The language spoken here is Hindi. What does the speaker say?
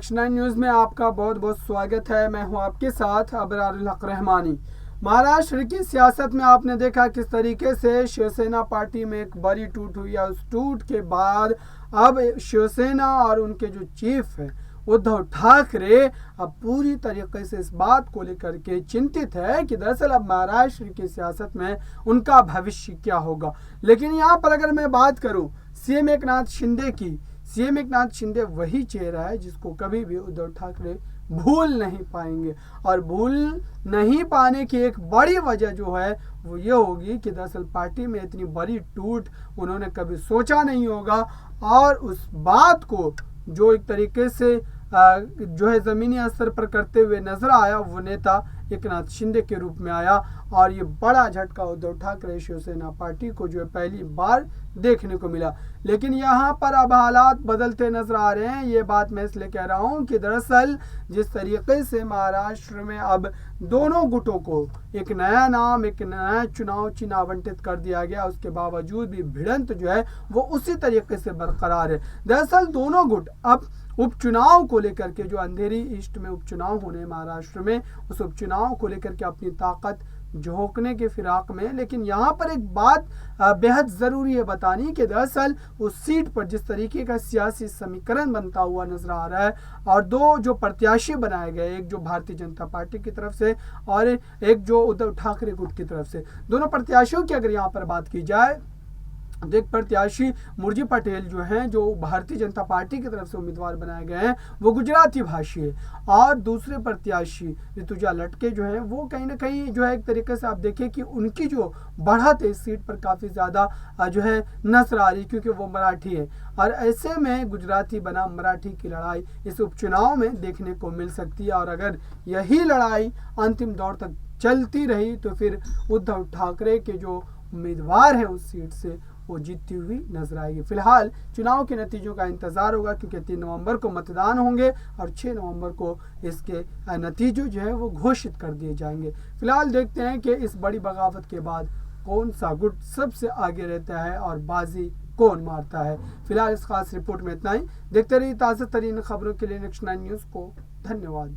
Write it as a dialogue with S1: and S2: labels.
S1: नेक्स्ट 9 न्यूज़ में आपका बहुत बहुत स्वागत है। मैं हूं आपके साथ अबरारुल हक रहमानी। महाराष्ट्र की सियासत में आपने देखा किस तरीके से शिवसेना पार्टी में एक बड़ी टूट हुई है। उस टूट के बाद अब शिवसेना और उनके जो चीफ है उद्धव ठाकरे अब पूरी तरीके से इस बात को लेकर के चिंतित है कि दरअसल अब महाराष्ट्र की सियासत में उनका भविष्य क्या होगा। लेकिन यहाँ पर अगर मैं बात करूँ सीएम एकनाथ शिंदे की, सीएम एकनाथ शिंदे वही चेहरा है जिसको कभी भी उद्धव ठाकरे भूल नहीं पाएंगे। और भूल नहीं पाने की एक बड़ी वजह जो है वो ये होगी कि दरअसल पार्टी में इतनी बड़ी टूट उन्होंने कभी सोचा नहीं होगा। और उस बात को जो एक तरीके से जो है ज़मीनी स्तर पर करते हुए नजर आया वो नेता एकनाथ शिंदे के रूप में आया। और ये बड़ा झटका उद्धव ठाकरे शिवसेना पार्टी को जो है पहली बार देखने को मिला। लेकिन यहाँ पर अब हालात बदलते नजर आ रहे हैं। ये बात मैं इसलिए कह रहा हूँ कि दरअसल जिस तरीके से महाराष्ट्र में अब दोनों गुटों को एक नया नाम, एक नया चुनाव चिन्ह आवंटित कर दिया गया, उसके बावजूद भी भिड़ंत जो है वो उसी तरीके से बरकरार है। दरअसल दोनों गुट अब उपचुनाव को लेकर के, जो अंधेरी ईस्ट में उपचुनाव होने महाराष्ट्र में, उस उपचुनाव को लेकर के अपनी ताकत झोंकने के फिराक में। लेकिन यहाँ पर एक बात बेहद ज़रूरी है बतानी कि दरअसल उस सीट पर जिस तरीके का सियासी समीकरण बनता हुआ नजर आ रहा है और दो जो प्रत्याशी बनाए गए, एक जो भारतीय जनता पार्टी की तरफ से और एक जो उद्धव ठाकरे गुट की तरफ से, दोनों प्रत्याशियों की अगर यहाँ पर बात की जाए, एक प्रत्याशी मुर्जी पटेल जो हैं, जो भारतीय जनता पार्टी की तरफ से उम्मीदवार बनाए गए हैं, वो गुजराती भाषी है। और दूसरे प्रत्याशी ऋतुजा लटके जो हैं वो कहीं ना कहीं जो है एक तरीके से आप देखिए कि उनकी जो बढ़त है इस सीट पर काफ़ी ज़्यादा जो है नजर आ रही, क्योंकि वो मराठी है। और ऐसे में गुजराती बनाम मराठी की लड़ाई इस उपचुनाव में देखने को मिल सकती है। और अगर यही लड़ाई अंतिम दौर तक चलती रही तो फिर उद्धव ठाकरे के जो उम्मीदवार हैं उस सीट से वो जीतती हुई नजर आएगी। फिलहाल चुनाव के नतीजों का इंतजार होगा, क्योंकि 3 नवंबर को मतदान होंगे और 6 नवंबर को इसके नतीजे जो है वो घोषित कर दिए जाएंगे। फिलहाल देखते हैं कि इस बड़ी बगावत के बाद कौन सा गुट सबसे आगे रहता है और बाजी कौन मारता है। फिलहाल इस खास रिपोर्ट में इतना ही। देखते रहिए ताज़ा तरीन खबरों के लिए नेक्स्ट 9 न्यूज़ को। धन्यवाद।